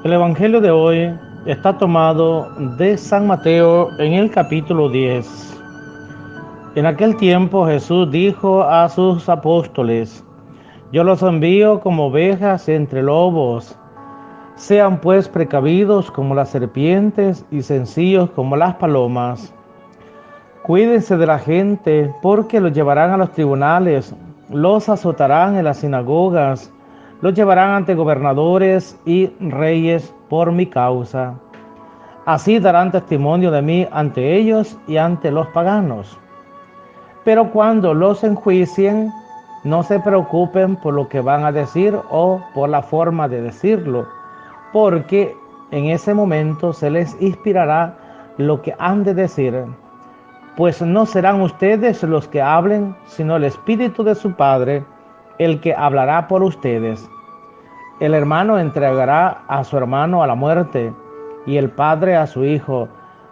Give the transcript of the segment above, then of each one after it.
El Evangelio de hoy está tomado de San Mateo en el capítulo 10. En aquel tiempo Jesús dijo a sus apóstoles: Yo los envío como ovejas entre lobos. Sean pues precavidos como las serpientes y sencillos como las palomas. Cuídense de la gente, porque los llevarán a los tribunales, los azotarán en las sinagogas, los llevarán ante gobernadores y reyes por mi causa. Así darán testimonio de mí ante ellos y ante los paganos. Pero cuando los enjuicien, no se preocupen por lo que van a decir o por la forma de decirlo, porque en ese momento se les inspirará lo que han de decir. Pues no serán ustedes los que hablen, sino el Espíritu de su Padre, el que hablará por ustedes. El hermano entregará a su hermano a la muerte, y el padre a su hijo.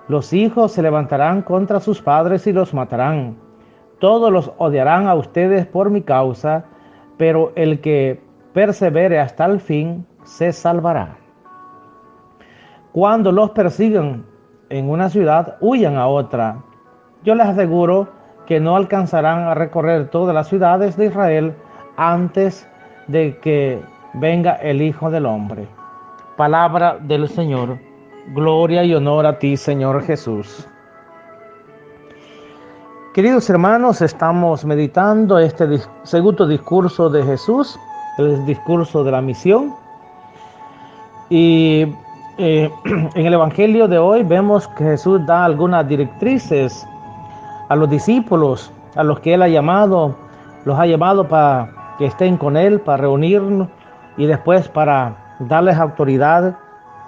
Los hijos se levantarán contra sus padres y los matarán. Todos los odiarán a ustedes por mi causa, pero el que persevere hasta el fin se salvará. Cuando los persigan en una ciudad, huyan a otra. Yo les aseguro que no alcanzarán a recorrer todas las ciudades de Israel antes de que venga el Hijo del Hombre. Palabra del Señor. Gloria y honor a ti, Señor Jesús. Queridos hermanos, estamos meditando este segundo discurso de Jesús, el discurso de la misión. Y en el Evangelio de hoy vemos que Jesús da algunas directrices a los discípulos, a los que Él ha llamado, los ha llamado para que estén con Él, para reunirnos y después para darles autoridad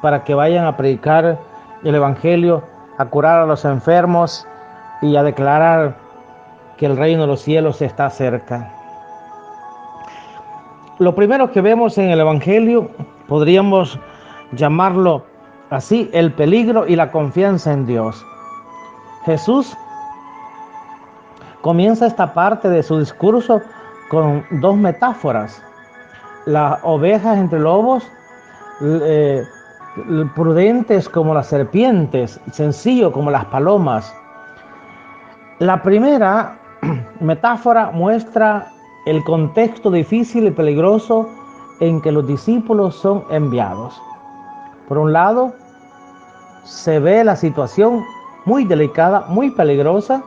para que vayan a predicar el Evangelio, a curar a los enfermos y a declarar que el reino de los cielos está cerca. Lo primero que vemos en el Evangelio, podríamos llamarlo así, el peligro y la confianza en Dios. Jesús comienza esta parte de su discurso con dos metáforas: las ovejas entre lobos, prudentes como las serpientes, sencillo como las palomas. La primera metáfora muestra el contexto difícil y peligroso en que los discípulos son enviados. Por un lado, se ve la situación muy delicada, muy peligrosa,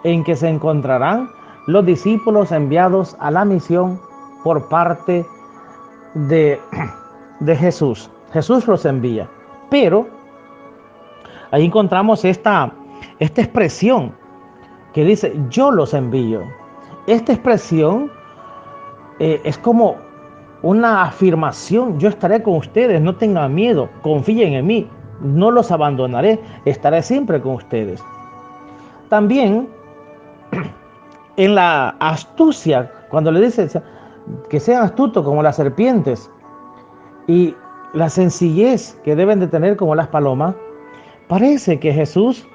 en que se encontrarán los discípulos enviados a la misión por parte de Jesús. Jesús los envía. Pero ahí encontramos esta expresión que dice: yo los envío. Esta expresión es como una afirmación: yo estaré con ustedes, no tengan miedo, confíen en mí, no los abandonaré, estaré siempre con ustedes. También en la astucia, cuando le dice que sean astutos como las serpientes y la sencillez que deben de tener como las palomas, parece que Jesús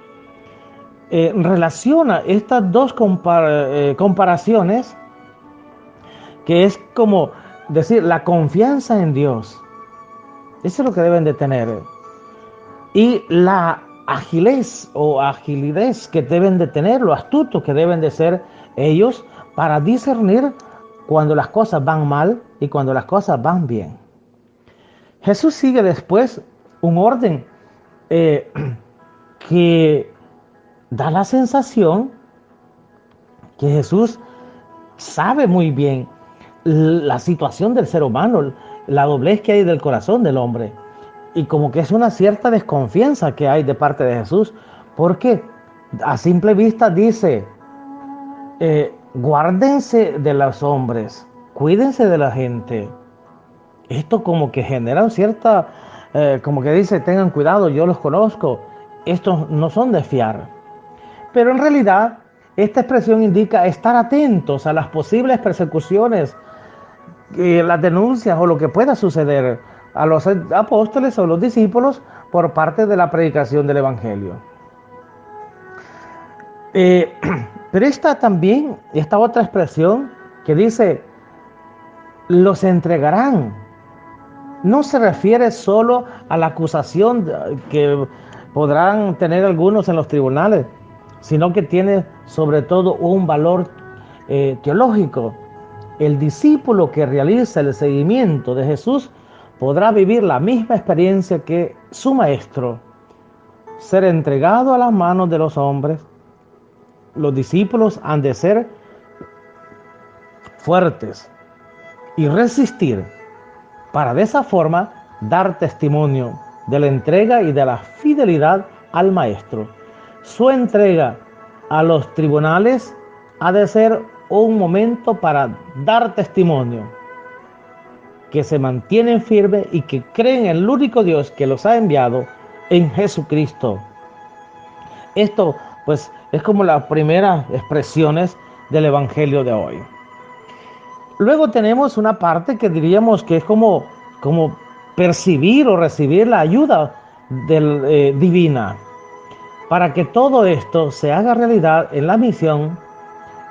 relaciona estas dos comparaciones, que es como decir la confianza en Dios. Eso es lo que deben de tener. Y la agilez o agilidad que deben de tener, lo astutos que deben de ser ellos para discernir cuando las cosas van mal y cuando las cosas van bien. Jesús sigue después un orden que da la sensación que Jesús sabe muy bien la situación del ser humano, la doblez que hay del corazón del hombre. Y como que es una cierta desconfianza que hay de parte de Jesús, porque a simple vista dice: guárdense de los hombres, cuídense de la gente. Esto como que genera cierta, como que dice: tengan cuidado, yo los conozco, estos no son de fiar. Pero en realidad esta expresión indica estar atentos a las posibles persecuciones, las denuncias o lo que pueda suceder a los apóstoles o los discípulos por parte de la predicación del Evangelio. Pero esta otra expresión que dice: los entregarán. no se refiere solo a la acusación que podrán tener algunos en los tribunales, sino que tiene sobre todo un valor teológico. El discípulo que realiza el seguimiento de Jesús podrá vivir la misma experiencia que su maestro, ser entregado a las manos de los hombres. Los discípulos han de ser fuertes y resistir para de esa forma dar testimonio de la entrega y de la fidelidad al maestro. Su entrega a los tribunales ha de ser un momento para dar testimonio, que se mantienen firmes y que creen en el único Dios que los ha enviado, en Jesucristo. Esto pues es como las primeras expresiones del Evangelio de hoy. Luego tenemos una parte que diríamos que es como percibir o recibir la ayuda divina. Para que todo esto se haga realidad en la misión,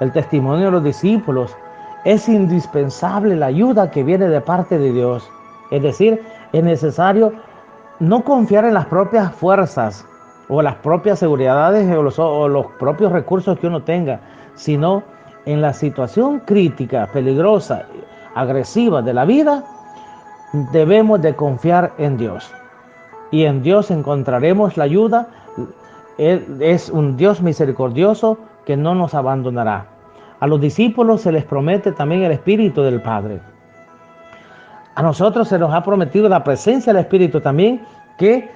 el testimonio de los discípulos, es indispensable la ayuda que viene de parte de Dios. Es decir, es necesario no confiar en las propias fuerzas o las propias seguridades o los propios recursos que uno tenga, sino en la situación crítica, peligrosa, agresiva de la vida, debemos de confiar en Dios. Y en Dios encontraremos la ayuda. Él es un Dios misericordioso que no nos abandonará. A los discípulos se les promete también el Espíritu del Padre. A nosotros se nos ha prometido la presencia del Espíritu también, que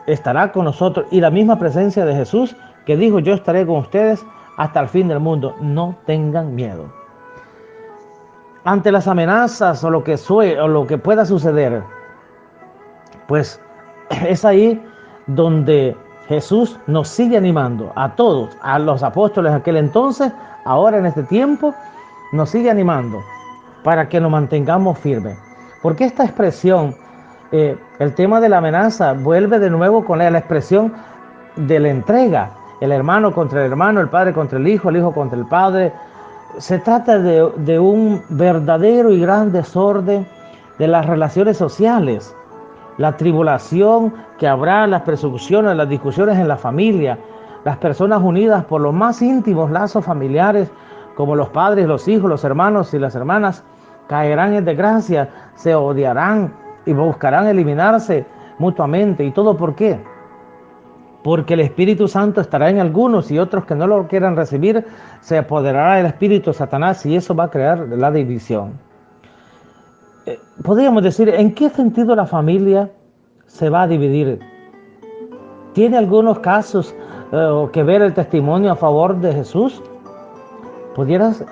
estará con nosotros, y la misma presencia de Jesús, que dijo: yo estaré con ustedes hasta el fin del mundo. No tengan miedo. Ante las amenazas o lo que pueda suceder, pues es ahí donde Jesús nos sigue animando a todos, a los apóstoles de aquel entonces, ahora en este tiempo, nos sigue animando para que nos mantengamos firmes. Porque esta expresión, el tema de la amenaza, vuelve de nuevo con la expresión de la entrega. El hermano contra el hermano, el padre contra el hijo contra el padre. Se trata de un verdadero y gran desorden de las relaciones sociales. La tribulación que habrá, las persecuciones, las discusiones en la familia, las personas unidas por los más íntimos lazos familiares, como los padres, los hijos, los hermanos y las hermanas, caerán en desgracia, se odiarán y buscarán eliminarse mutuamente. ¿Y todo por qué? Porque el Espíritu Santo estará en algunos, y otros que no lo quieran recibir, se apoderará del espíritu de Satanás, y eso va a crear la división. Podríamos decir, ¿en qué sentido la familia se va a dividir? ¿Tiene algunos casos que ver el testimonio a favor de Jesús?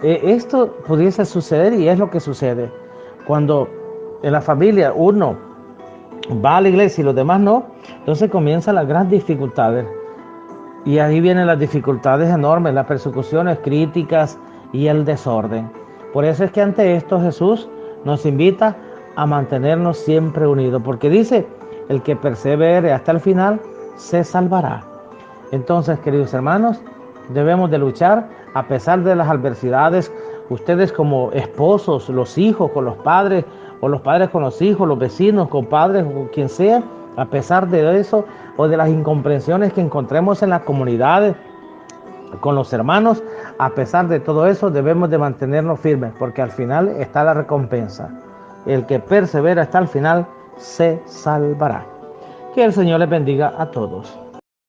Esto pudiese suceder, y es lo que sucede. Cuando en la familia uno va a la iglesia y los demás no, entonces comienzan las grandes dificultades. Y ahí vienen las dificultades enormes, las persecuciones, críticas y el desorden. Por eso es que ante esto Jesús nos invita a mantenernos siempre unidos, porque dice: el que persevere hasta el final se salvará. Entonces, queridos hermanos, debemos de luchar a pesar de las adversidades. Ustedes como esposos, los hijos con los padres, o los padres con los hijos, los vecinos con padres, o quien sea, a pesar de eso, o de las incomprensiones que encontremos en las comunidades, con los hermanos, a pesar de todo eso, debemos de mantenernos firmes, porque al final está la recompensa. El que persevera hasta el final se salvará. Que el Señor les bendiga a todos.